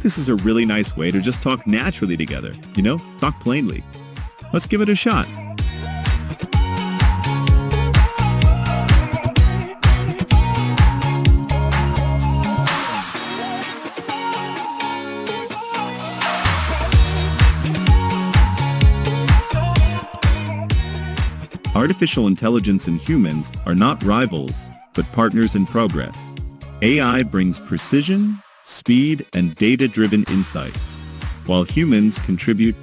this is a really nice way to just talk naturally together, talk plainly. Let's give it a shot. Artificial intelligence and humans are not rivals, but partners in progress. AI brings precision, speed, and data-driven insights, while humans contribute